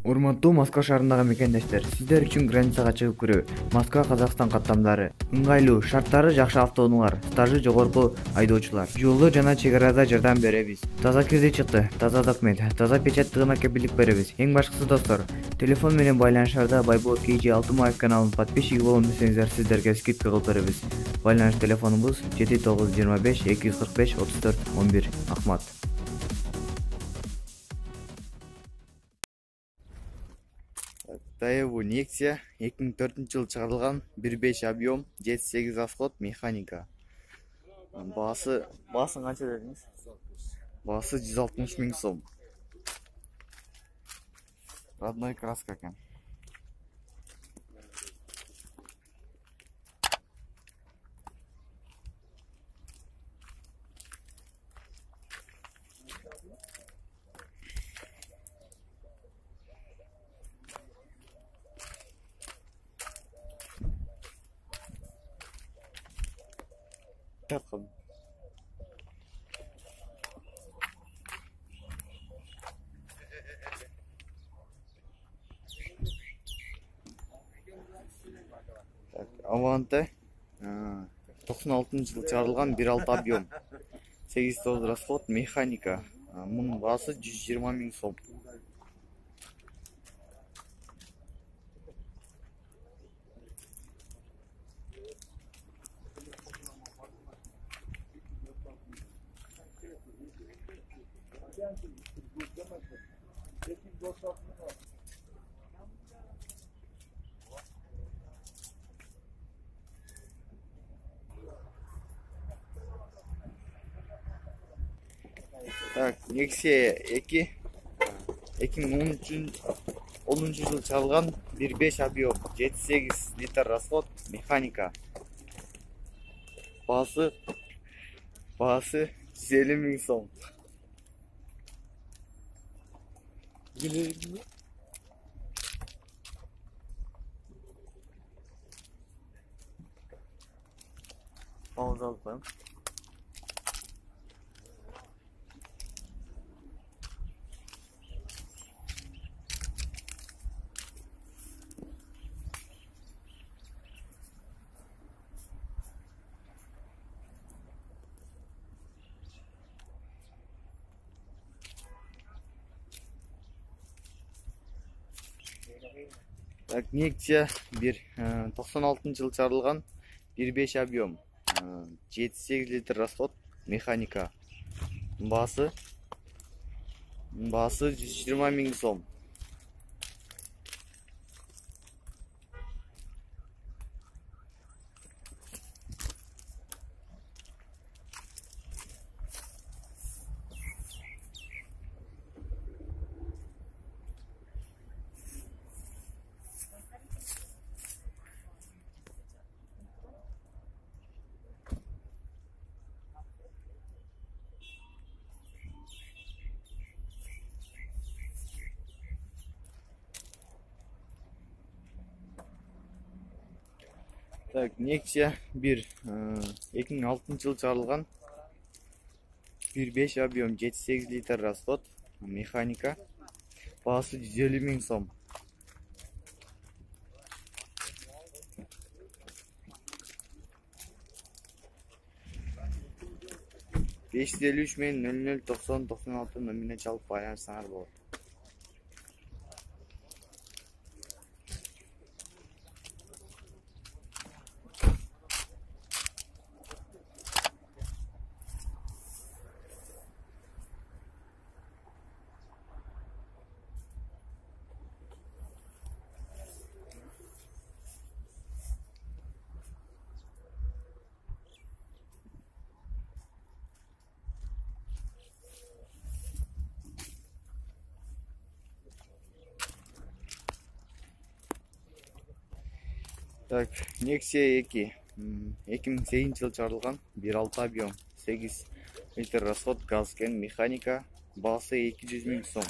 Урматтуу Москва шаарындагы мекендештер, сиздер үчүн границага чыгып кирүү. Москва Казакстан каттамдары. Ыңгайлуу, шарттары жакшы автоунаалар, стажы жогорку айдоочулар. Жолдо жана чек арада жардам беребиз. Таза кирди чыкты, таза документ, таза печаттыгына кепилдик беребиз. Эң башкысы достор, телефон менен байланышарда Байбол KG Алтымаев каналынын подписчиги болом десеңиздер, сиздерге скидка кылып беребиз. Байланыш телефонубуз 7925 245 34 11. Ахмат. Daewoo Nexia 2004-жылы чыгарылган 1.5 объем 7.8 расход механика. Баасын канча дедиңиз? Баасы 160 000 сом. Родной краска экен. Аванте 96-жылы чыгарылган 1.6 объем 8.9 расход механика. Мунун баасы 120 000 сом. Так, Nexia 2 2010-жылы чыгарылган 1.5 объем 7.8 литр расход механика. Баасы 150 000 сом. Пауза алып коем. Так, Nexia 96-жылы чыгарылган 1.5 объем 7.8 литр расход механика. Баасы 120 000 сом. Так, Nexia 1 2006-жылы чыгарылган 1.5 объем 7.8 литр расход механика. Баасы 150 000 сом. Беш 53 мен 00 90 96 номерine çalıp байланышсаңар болот. Так, Nexia 2 2008-жылы чыгарылган 1.6 объем 8 литр расход газген механика. Баасы 200 000 сом.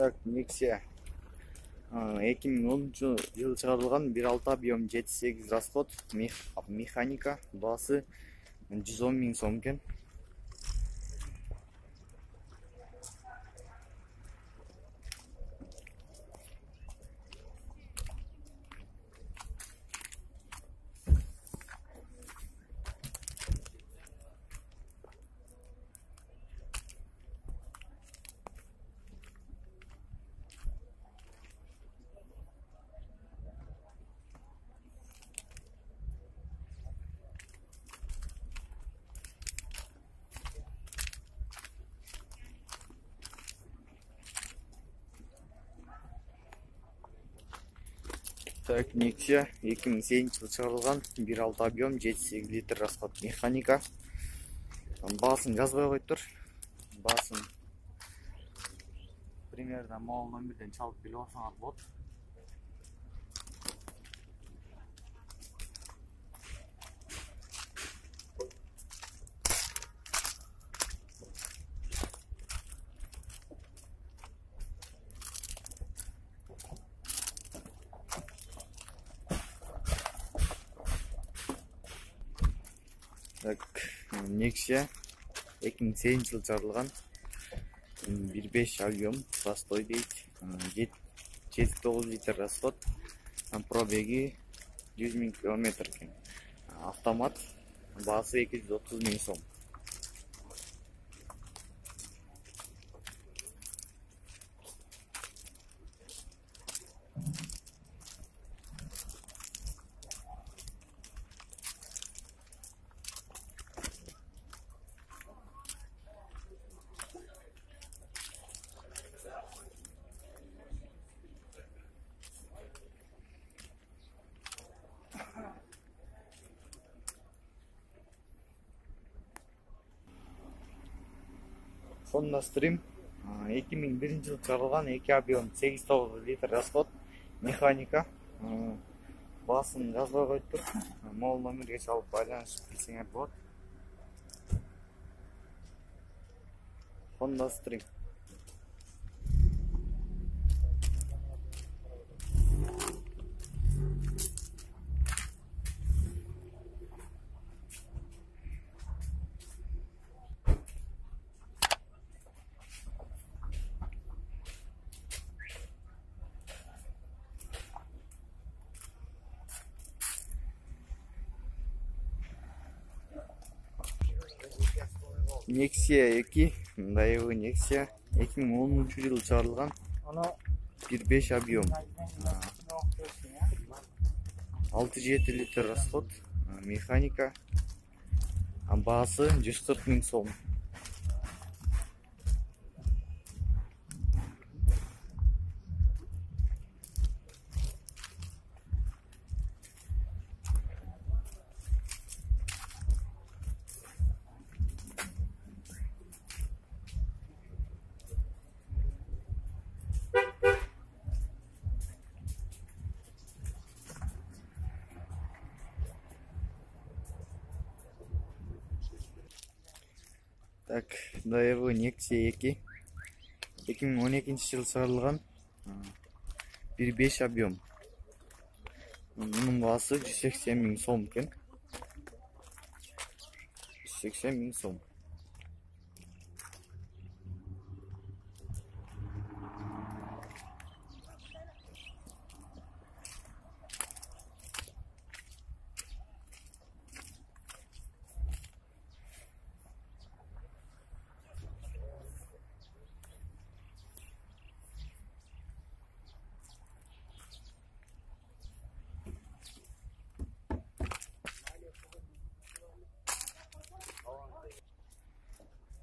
Так, Nexia 2010 чыгарылган 1.6 объем 7-8 расход механика, баасы 110 000 сом экен. Так, Nexia 2008 жылы чыгарылган 1.6 объем 7-8 литр расход механика. Баасын жазбай коюптур. Баасын примерно могул номерден чалып билип алсаңар болот. Так, Nexia 2008 жылы чыгарылган 1.5 объем простой дейт. 7-9 литр расход. Пробеги 100 000 километр экен. Автомат, баасы 230 000 сом. Honda Stream 2001 жылы чыгарылган 2 объем 8-9 литр расход механика. Баасын жазбай коюптур. Могул номерге чалып байланышып келсеңер болот. Honda Stream. Nexia 2, мындайбы Nexia 2010 жылы чыгарылган 1.5 объем 6-7 литр расход механика, баасы 140 000 сом. Так, мындайбы Nexia 2 2012 жылы чыгарылган 1.5 объем. Мунун баасы 180 000 сом экен. 180 000 сом.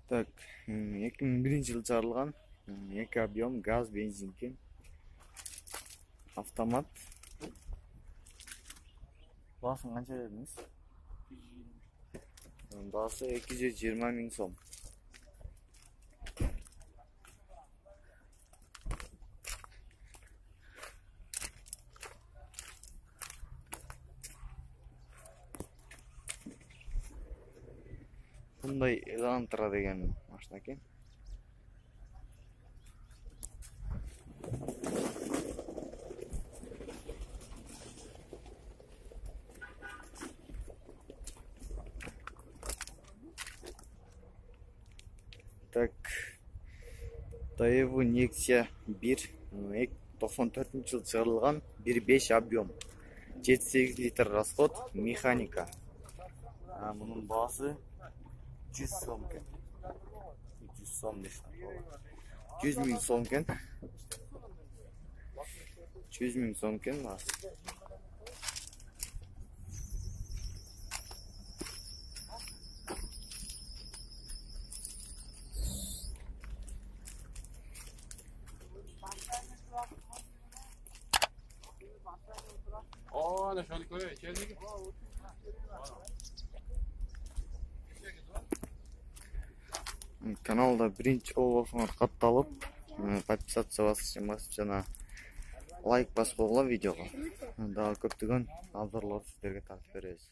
Так, 2001 жылы чыгарылган 2 объем газ бензин экен. Автомат. Баасын канча дедиңиз? Баасы 220 000 сом. Мындай Элантра деген машина экен. Daewoo Nexia 1 94-жылы чыгарылган 1.5 объем 7-8 литр расход механика. Мунун баасы 100 сом экен. 100 сом дешти. 100 000 сом экен. 100 000 сом экен баасы. Ana şu an koyuyor. İçerideki. Каналда биринчи болсоңор катталып, подписация басып жана лайк басып койгула видеого. Дагы көптөгөн обзорлорду сиздерге тартып беребиз.